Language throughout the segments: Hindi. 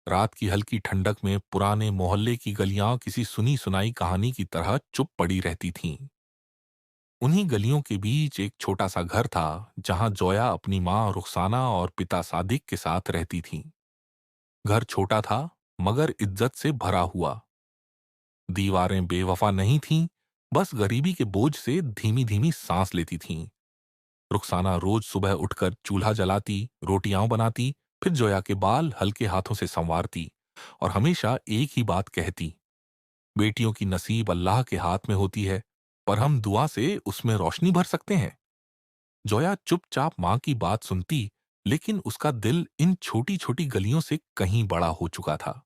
रात की हल्की ठंडक में पुराने मोहल्ले की गलियां किसी सुनी सुनाई कहानी की तरह चुप पड़ी रहती थीं। उन्हीं गलियों के बीच एक छोटा सा घर था, जहां जोया अपनी माँ रुखसाना और पिता सादिक के साथ रहती थीं। घर छोटा था, मगर इज्जत से भरा हुआ। दीवारें बेवफा नहीं थीं, बस गरीबी के बोझ से धीमी धीमी सांस लेती थीं। रुखसाना रोज सुबह उठकर चूल्हा जलाती, रोटियां बनाती, फिर जोया के बाल हल्के हाथों से संवारती और हमेशा एक ही बात कहती, बेटियों की नसीब अल्लाह के हाथ में होती है, पर हम दुआ से उसमें रोशनी भर सकते हैं। जोया चुपचाप माँ की बात सुनती, लेकिन उसका दिल इन छोटी छोटी गलियों से कहीं बड़ा हो चुका था।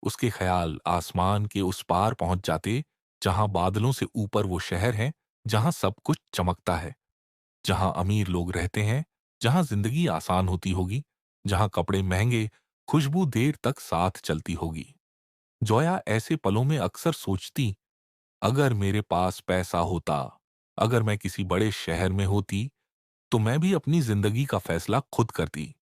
उसके ख्याल आसमान के उस पार पहुंच जाते, जहां बादलों से ऊपर वो शहर है, जहां सब कुछ चमकता है, जहां अमीर लोग रहते हैं, जहां जिंदगी आसान होती होगी, जहां कपड़े महंगे, खुशबू देर तक साथ चलती होगी। जोया ऐसे पलों में अक्सर सोचती, अगर मेरे पास पैसा होता, अगर मैं किसी बड़े शहर में होती, तो मैं भी अपनी जिंदगी का फैसला खुद करती।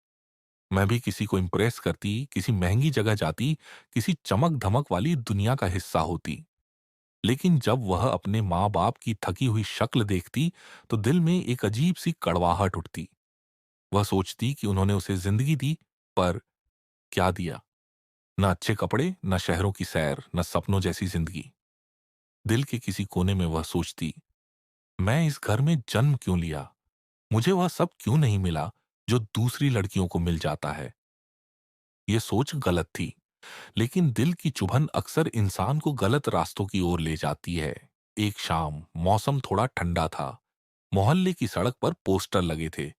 मैं भी किसी को इम्प्रेस करती, किसी महंगी जगह जाती, किसी चमक धमक वाली दुनिया का हिस्सा होती। लेकिन जब वह अपने माँ बाप की थकी हुई शक्ल देखती, तो दिल में एक अजीब सी कड़वाहट उठती। वह सोचती कि उन्होंने उसे जिंदगी दी, पर क्या दिया? न अच्छे कपड़े, न शहरों की सैर, न सपनों जैसी जिंदगी। दिल के किसी कोने में वह सोचती, मैं इस घर में जन्म क्यों लिया? मुझे वह सब क्यों नहीं मिला जो दूसरी लड़कियों को मिल जाता है? ये सोच गलत थी, लेकिन दिल की चुभन अक्सर इंसान को गलत रास्तों की ओर ले जाती है। एक शाम मौसम थोड़ा ठंडा था। मोहल्ले की सड़क पर पोस्टर लगे थे,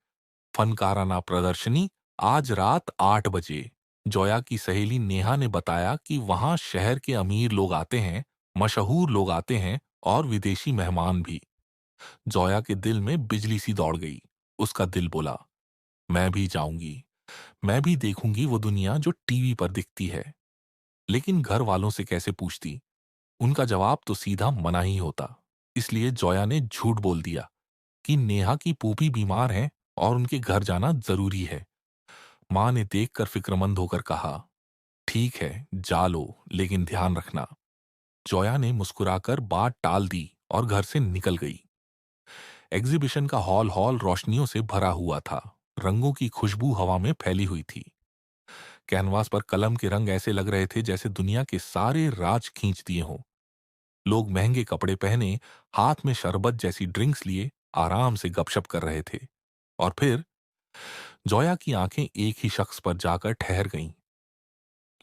फनकाराना प्रदर्शनी, आज रात 8 बजे। जोया की सहेली नेहा ने बताया कि वहां शहर के अमीर लोग आते हैं, मशहूर लोग आते हैं और विदेशी मेहमान भी। जोया के दिल में बिजली सी दौड़ गई। उसका दिल बोला, मैं भी जाऊंगी, मैं भी देखूंगी वो दुनिया जो टीवी पर दिखती है। लेकिन घर वालों से कैसे पूछती? उनका जवाब तो सीधा मना ही होता। इसलिए जोया ने झूठ बोल दिया कि नेहा की पूपी बीमार है और उनके घर जाना जरूरी है। माँ ने देखकर फिक्रमंद होकर कहा, ठीक है, जा लो, लेकिन ध्यान रखना। जोया ने मुस्कुराकर बात टाल दी और घर से निकल गई। एग्जीबिशन का हॉल हॉल रोशनियों से भरा हुआ था। रंगों की खुशबू हवा में फैली हुई थी। कैनवास पर कलम के रंग ऐसे लग रहे थे जैसे दुनिया के सारे राज खींच दिए हों। लोग महंगे कपड़े पहने, हाथ में शरबत जैसी ड्रिंक्स लिए आराम से गपशप कर रहे थे। और फिर जोया की आंखें एक ही शख्स पर जाकर ठहर गईं।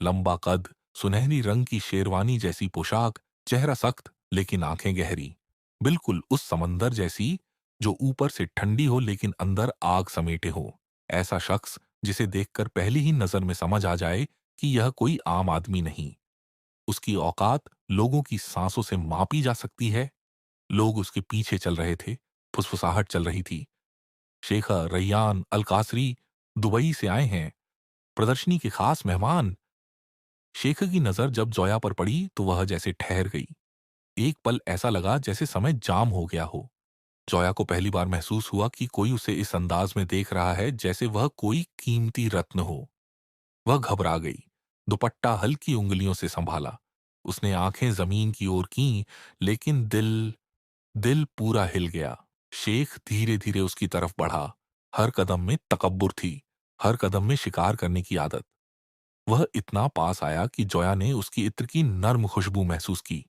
लंबा कद, सुनहरी रंग की शेरवानी जैसी पोशाक, चेहरा सख्त लेकिन आंखें गहरी, बिल्कुल उस समंदर जैसी जो ऊपर से ठंडी हो लेकिन अंदर आग समेटे हो। ऐसा शख्स जिसे देखकर पहली ही नजर में समझ आ जाए कि यह कोई आम आदमी नहीं। उसकी औकात लोगों की सांसों से मापी जा सकती है। लोग उसके पीछे चल रहे थे, फुसफुसाहट चल रही थी। शेखर, रैयान, अलकासरी दुबई से आए हैं, प्रदर्शनी के खास मेहमान। शेखर की नजर जब जोया पर पड़ी तो वह जैसे ठहर गई। एक पल ऐसा लगा जैसे समय जाम हो गया हो। जोया को पहली बार महसूस हुआ कि कोई उसे इस अंदाज में देख रहा है जैसे वह कोई कीमती रत्न हो। वह घबरा गई, दुपट्टा हल्की उंगलियों से संभाला। उसने आंखें जमीन की ओर की, लेकिन दिल दिल पूरा हिल गया। शेख धीरे धीरे उसकी तरफ बढ़ा। हर कदम में तकब्बुर थी, हर कदम में शिकार करने की आदत। वह इतना पास आया कि जोया ने उसकी इत्र की नर्म खुशबू महसूस की।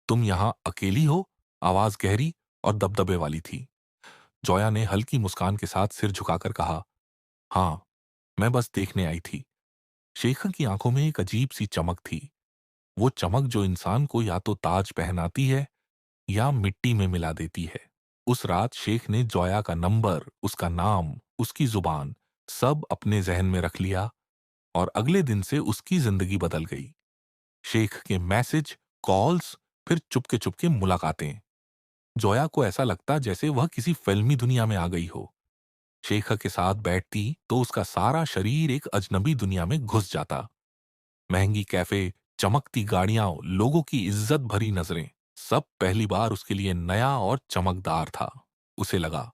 तुम यहां अकेली हो? आवाज गहरी और दबदबे वाली थी। जोया ने हल्की मुस्कान के साथ सिर झुकाकर कहा, हाँ, मैं बस देखने आई थी। शेखर की आंखों में एक अजीब सी चमक थी। वो चमक जो इंसान को या तो ताज पहनाती है या मिट्टी में मिला देती है। उस रात शेख ने जोया का नंबर, उसका नाम, उसकी जुबान सब अपने जहन में रख लिया और अगले दिन से उसकी जिंदगी बदल गई। शेख के मैसेज, कॉल्स, फिर चुपके चुपके मुलाकातें। जोया को ऐसा लगता जैसे वह किसी फिल्मी दुनिया में आ गई हो। शेख के साथ बैठती तो उसका सारा शरीर एक अजनबी दुनिया में घुस जाता। महंगी कैफे, चमकती गाड़ियां, लोगों की इज्जत भरी नजरें, सब पहली बार उसके लिए नया और चमकदार था। उसे लगा,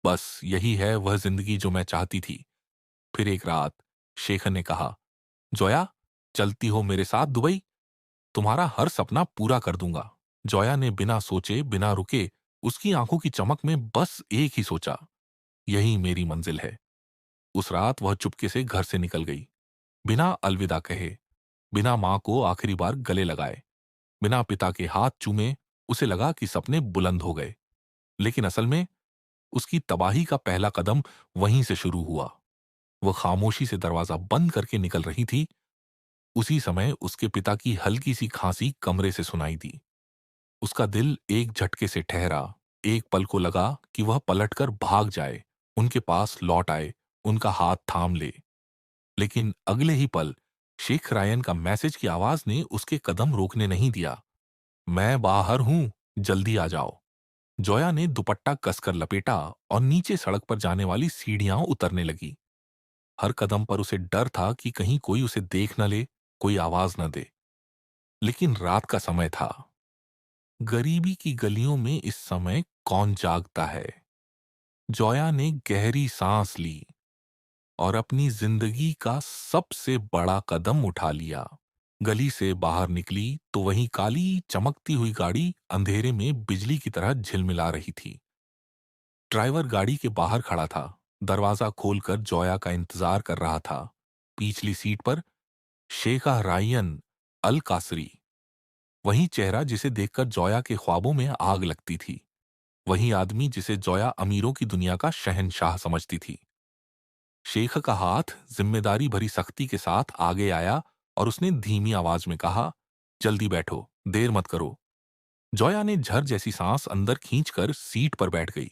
बस यही है वह जिंदगी जो मैं चाहती थी। फिर एक रात शेखर ने कहा, जोया, चलती हो मेरे साथ दुबई? तुम्हारा हर सपना पूरा कर दूंगा। जोया ने बिना सोचे, बिना रुके, उसकी आंखों की चमक में बस एक ही सोचा, यही मेरी मंजिल है। उस रात वह चुपके से घर से निकल गई, बिना अलविदा कहे, बिना मां को आखिरी बार गले लगाए, बिना पिता के हाथ चूमे। उसे लगा कि सपने बुलंद हो गए, लेकिन असल में उसकी तबाही का पहला कदम वहीं से शुरू हुआ। वह खामोशी से दरवाजा बंद करके निकल रही थी। उसी समय उसके पिता की हल्की सी खांसी कमरे से सुनाई दी। उसका दिल एक झटके से ठहरा। एक पल को लगा कि वह पलटकर भाग जाए, उनके पास लौट आए, उनका हाथ थाम ले। लेकिन अगले ही पल शेख रायन का मैसेज की आवाज ने उसके कदम रोकने नहीं दिया। मैं बाहर हूं, जल्दी आ जाओ। जोया ने दुपट्टा कसकर लपेटा और नीचे सड़क पर जाने वाली सीढ़ियां उतरने लगी। हर कदम पर उसे डर था कि कहीं कोई उसे देख न ले, कोई आवाज न दे। लेकिन रात का समय था। गरीबी की गलियों में इस समय कौन जागता है? जोया ने गहरी सांस ली और अपनी जिंदगी का सबसे बड़ा कदम उठा लिया। गली से बाहर निकली तो वहीं काली चमकती हुई गाड़ी अंधेरे में बिजली की तरह झिलमिला रही थी। ड्राइवर गाड़ी के बाहर खड़ा था, दरवाजा खोलकर जोया का इंतजार कर रहा था। पिछली सीट पर शेखा रायन अल कासरी, वही चेहरा जिसे देखकर जोया के ख्वाबों में आग लगती थी, वही आदमी जिसे जोया अमीरों की दुनिया का शहंशाह समझती थी। शेख का हाथ जिम्मेदारी भरी सख्ती के साथ आगे आया और उसने धीमी आवाज में कहा, जल्दी बैठो, देर मत करो। जोया ने झर जैसी सांस अंदर खींचकर सीट पर बैठ गई।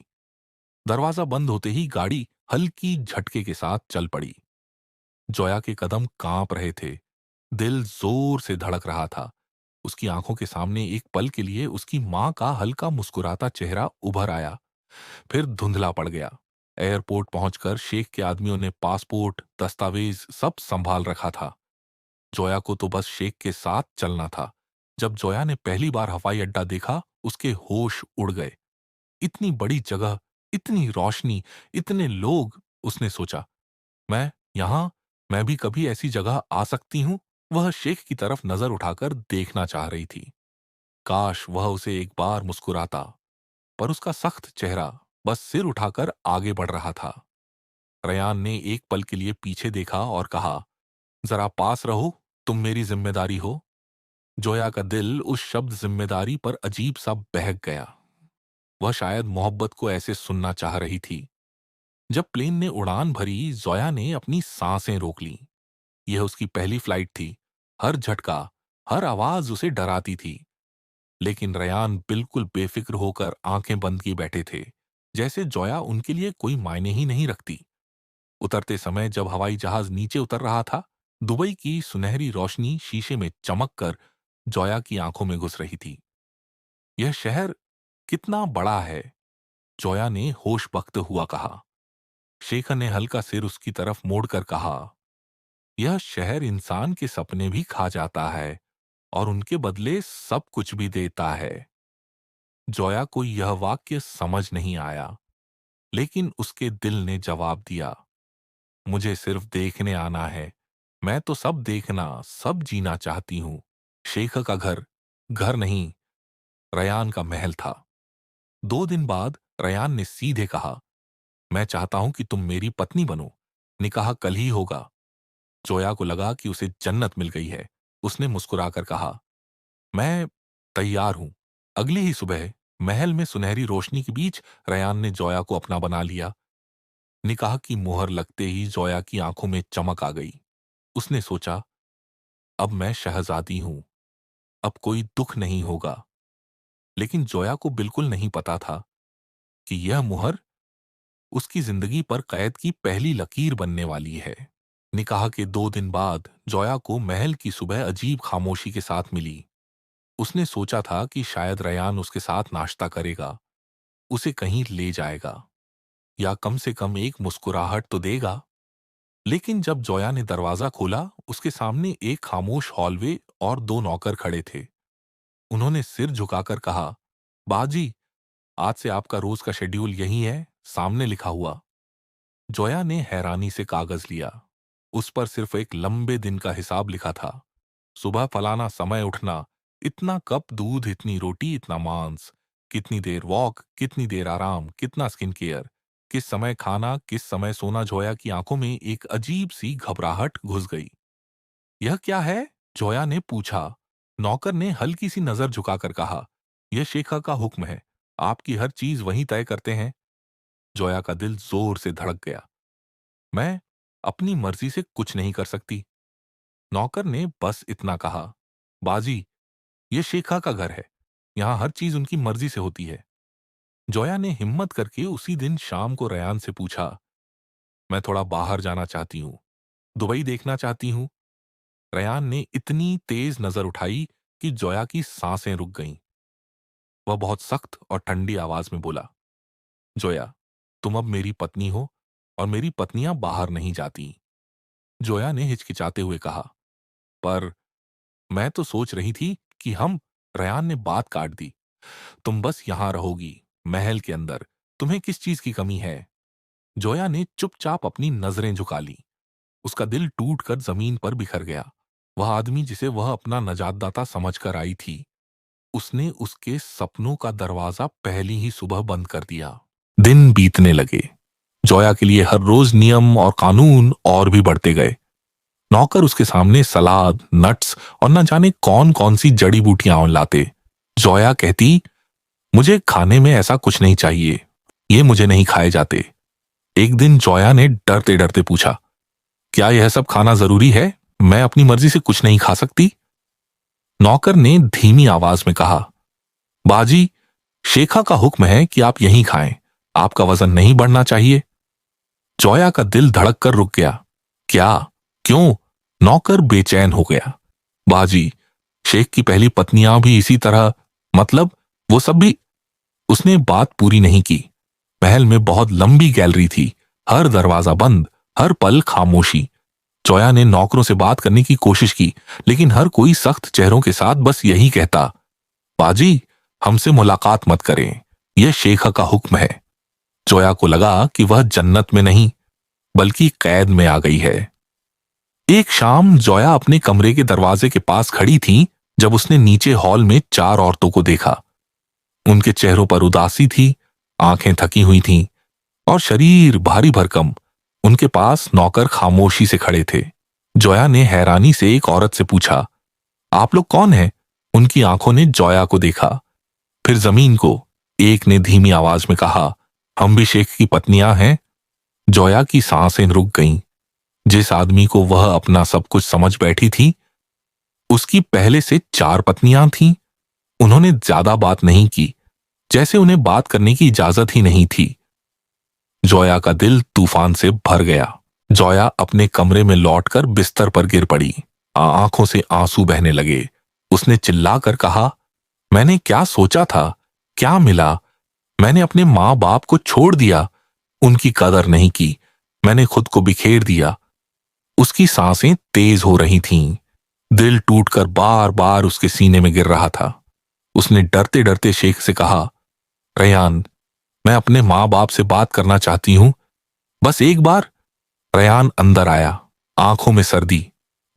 दरवाजा बंद होते ही गाड़ी हल्की झटके के साथ चल पड़ी। जोया के कदम कांप रहे थे, दिल जोर से धड़क रहा था। उसकी आंखों के सामने एक पल के लिए उसकी मां का हल्का मुस्कुराता चेहरा उभर आया, फिर धुंधला पड़ गया। एयरपोर्ट पहुंचकर शेख के आदमियों ने पासपोर्ट, दस्तावेज सब संभाल रखा था। जोया को तो बस शेख के साथ चलना था। जब जोया ने पहली बार हवाई अड्डा देखा, उसके होश उड़ गए। इतनी बड़ी जगह, इतनी रोशनी, इतने लोग। उसने सोचा, मैं यहां, मैं भी कभी ऐसी जगह आ सकती हूं? वह शेख की तरफ नजर उठाकर देखना चाह रही थी। काश वह उसे एक बार मुस्कुराता, पर उसका सख्त चेहरा बस सिर उठाकर आगे बढ़ रहा था। रयान ने एक पल के लिए पीछे देखा और कहा, जरा पास रहो, तुम मेरी जिम्मेदारी हो। जोया का दिल उस शब्द जिम्मेदारी पर अजीब सा बहक गया। वह शायद मोहब्बत को ऐसे सुनना चाह रही थी। जब प्लेन ने उड़ान भरी, जोया ने अपनी सांसें रोक लीं। यह उसकी पहली फ्लाइट थी। हर झटका, हर आवाज उसे डराती थी। लेकिन रयान बिल्कुल बेफिक्र होकर आंखें बंद किए बैठे थे, जैसे जोया उनके लिए कोई मायने ही नहीं रखती। उतरते समय जब हवाई जहाज नीचे उतर रहा था, दुबई की सुनहरी रोशनी शीशे में चमक कर जोया की आंखों में घुस रही थी। यह शहर कितना बड़ा है? जोया ने होश बख्त हुआ कहा। शेखर ने हल्का सिर उसकी तरफ मोड़कर कहा, यह शहर इंसान के सपने भी खा जाता है और उनके बदले सब कुछ भी देता है। जोया को यह वाक्य समझ नहीं आया, लेकिन उसके दिल ने जवाब दिया, मुझे सिर्फ देखने आना है। मैं तो सब देखना, सब जीना चाहती हूं। शेख का घर, घर नहीं, रयान का महल था। 2 दिन बाद रयान ने सीधे कहा, मैं चाहता हूं कि तुम मेरी पत्नी बनो। निकाह कल ही होगा। जोया को लगा कि उसे जन्नत मिल गई है। उसने मुस्कुराकर कहा, मैं तैयार हूं। अगली ही सुबह महल में सुनहरी रोशनी के बीच रयान ने जोया को अपना बना लिया। निकाह की मोहर लगते ही जोया की आंखों में चमक आ गई। उसने सोचा, अब मैं शहजादी हूं, अब कोई दुख नहीं होगा। लेकिन जोया को बिल्कुल नहीं पता था कि यह मुहर उसकी जिंदगी पर कैद की पहली लकीर बनने वाली है। निकाह के 2 दिन बाद जोया को महल की सुबह अजीब खामोशी के साथ मिली। उसने सोचा था कि शायद रयान उसके साथ नाश्ता करेगा, उसे कहीं ले जाएगा, या कम से कम एक मुस्कुराहट तो देगा। लेकिन जब जोया ने दरवाजा खोला, उसके सामने एक खामोश हॉलवे और 2 नौकर खड़े थे। उन्होंने सिर झुकाकर कहा, बाजी, आज से आपका रोज का शेड्यूल यही है, सामने लिखा हुआ। जोया ने हैरानी से कागज लिया। उस पर सिर्फ एक लंबे दिन का हिसाब लिखा था। सुबह फलाना समय उठना, इतना कप दूध, इतनी रोटी, इतना मांस, कितनी देर वॉक, कितनी देर आराम, कितना स्किन केयर, किस समय खाना, किस समय सोना। जोया की आंखों में एक अजीब सी घबराहट घुस गई। यह क्या है? जोया ने पूछा। नौकर ने हल्की सी नजर झुकाकर कहा, यह शेखा का हुक्म है, आपकी हर चीज वही तय करते हैं। जोया का दिल जोर से धड़क गया। मैं अपनी मर्जी से कुछ नहीं कर सकती। नौकर ने बस इतना कहा, बाजी, ये शेखा का घर है, यहां हर चीज उनकी मर्जी से होती है। जोया ने हिम्मत करके उसी दिन शाम को रयान से पूछा, मैं थोड़ा बाहर जाना चाहती हूँ, दुबई देखना चाहती हूँ। रयान ने इतनी तेज नजर उठाई कि जोया की सांसें रुक गईं। वह बहुत सख्त और ठंडी आवाज में बोला, जोया, तुम अब मेरी पत्नी हो और मेरी पत्नियां बाहर नहीं जाती। जोया ने हिचकिचाते हुए कहा, पर मैं तो सोच रही थी कि हम। रयान ने बात काट दी, तुम बस यहां रहोगी, महल के अंदर, तुम्हें किस चीज की कमी है? जोया ने चुपचाप अपनी नजरें झुका ली। उसका दिल टूटकर जमीन पर बिखर गया। वह आदमी जिसे वह अपना नजातदाता समझकर आई थी, उसने उसके सपनों का दरवाजा पहली ही सुबह बंद कर दिया। दिन बीतने लगे। जोया के लिए हर रोज नियम और कानून और भी बढ़ते गए। नौकर उसके सामने सलाद, नट्स और न जाने कौन कौन सी जड़ी बूटियां लाते। जोया कहती, मुझे खाने में ऐसा कुछ नहीं चाहिए, ये मुझे नहीं खाए जाते। एक दिन जोया ने डरते डरते पूछा, क्या यह सब खाना जरूरी है? मैं अपनी मर्जी से कुछ नहीं खा सकती? नौकर ने धीमी आवाज में कहा, बाजी, शेखा का हुक्म है कि आप यहीं खाएं, आपका वजन नहीं बढ़ना चाहिए। जोया का दिल धड़क कर रुक गया। क्या? क्यों? नौकर बेचैन हो गया। बाजी, शेख की पहली पत्नियां भी इसी तरह, मतलब वो सब भी। उसने बात पूरी नहीं की। महल में बहुत लंबी गैलरी थी, हर दरवाजा बंद, हर पल खामोशी। जोया ने नौकरों से बात करने की कोशिश की, लेकिन हर कोई सख्त चेहरों के साथ बस यही कहता, बाजी, हमसे मुलाकात मत करें, यह शेखा का हुक्म है। जोया को लगा कि वह जन्नत में नहीं बल्कि कैद में आ गई है। एक शाम जोया अपने कमरे के दरवाजे के पास खड़ी थी जब उसने नीचे हॉल में 4 औरतों को देखा। उनके चेहरों पर उदासी थी, आंखें थकी हुई थीं और शरीर भारी भरकम। उनके पास नौकर खामोशी से खड़े थे। जोया ने हैरानी से एक औरत से पूछा, आप लोग कौन हैं? उनकी आंखों ने जोया को देखा, फिर जमीन को। एक ने धीमी आवाज में कहा, हम भी शेख की पत्नियां हैं। जोया की सांसें रुक गईं। जिस आदमी को वह अपना सब कुछ समझ बैठी थी, उसकी पहले से 4 पत्नियां थीं। उन्होंने ज्यादा बात नहीं की, जैसे उन्हें बात करने की इजाजत ही नहीं थी। जोया का दिल तूफान से भर गया। जोया अपने कमरे में लौटकर बिस्तर पर गिर पड़ी। आंखों से आंसू बहने लगे। उसने चिल्लाकर कहा, मैंने क्या सोचा था, क्या मिला? मैंने अपने माँ बाप को छोड़ दिया, उनकी कदर नहीं की, मैंने खुद को बिखेर दिया। उसकी सांसें तेज हो रही थीं। दिल टूटकर बार बार उसके सीने में गिर रहा था। उसने डरते डरते शेख से कहा, रयान, मैं अपने माँ बाप से बात करना चाहती हूं, बस एक बार। रयान अंदर आया, आंखों में सर्दी,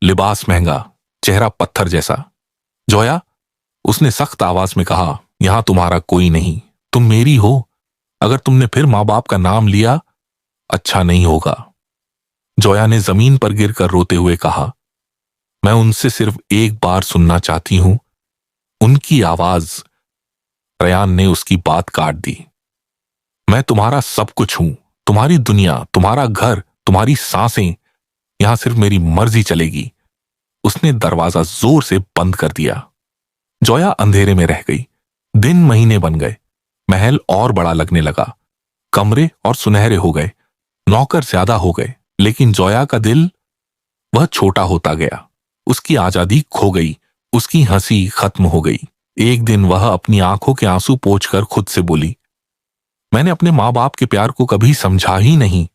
लिबास महंगा, चेहरा पत्थर जैसा। जोया, उसने सख्त आवाज में कहा, यहां तुम्हारा कोई नहीं, तुम मेरी हो। अगर तुमने फिर माँ बाप का नाम लिया, अच्छा नहीं होगा। जोया ने जमीन पर गिरकर रोते हुए कहा, मैं उनसे सिर्फ एक बार सुनना चाहती हूं, उनकी आवाज। रयान ने उसकी बात काट दी। मैं तुम्हारा सब कुछ हूं, तुम्हारी दुनिया, तुम्हारा घर, तुम्हारी सांसें। यहां सिर्फ मेरी मर्जी चलेगी। उसने दरवाजा जोर से बंद कर दिया। जोया अंधेरे में रह गई। दिन महीने बन गए। महल और बड़ा लगने लगा। कमरे और सुनहरे हो गए, नौकर ज्यादा हो गए, लेकिन जोया का दिल, वह छोटा होता गया। उसकी आजादी खो गई, उसकी हंसी खत्म हो गई। एक दिन वह अपनी आंखों के आंसू पोंछकर खुद से बोली, मैंने अपने माँ बाप के प्यार को कभी समझा ही नहीं।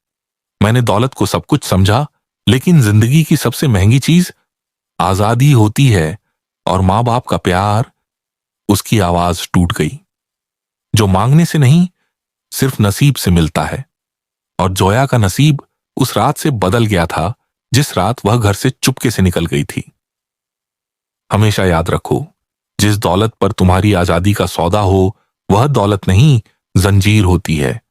मैंने दौलत को सब कुछ समझा, लेकिन जिंदगी की सबसे महंगी चीज आजादी होती है, और माँ बाप का प्यार। उसकी आवाज टूट गई। जो मांगने से नहीं, सिर्फ नसीब से मिलता है। और जोया का नसीब उस रात से बदल गया था जिस रात वह घर से चुपके से निकल गई थी। हमेशा याद रखो, जिस दौलत पर तुम्हारी आजादी का सौदा हो, वह दौलत नहीं, जंजीर होती है।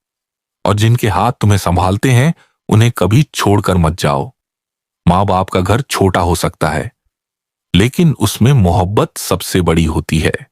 और जिनके हाथ तुम्हें संभालते हैं, उन्हें कभी छोड़कर मत जाओ। माँ बाप का घर छोटा हो सकता है, लेकिन उसमें मोहब्बत सबसे बड़ी होती है।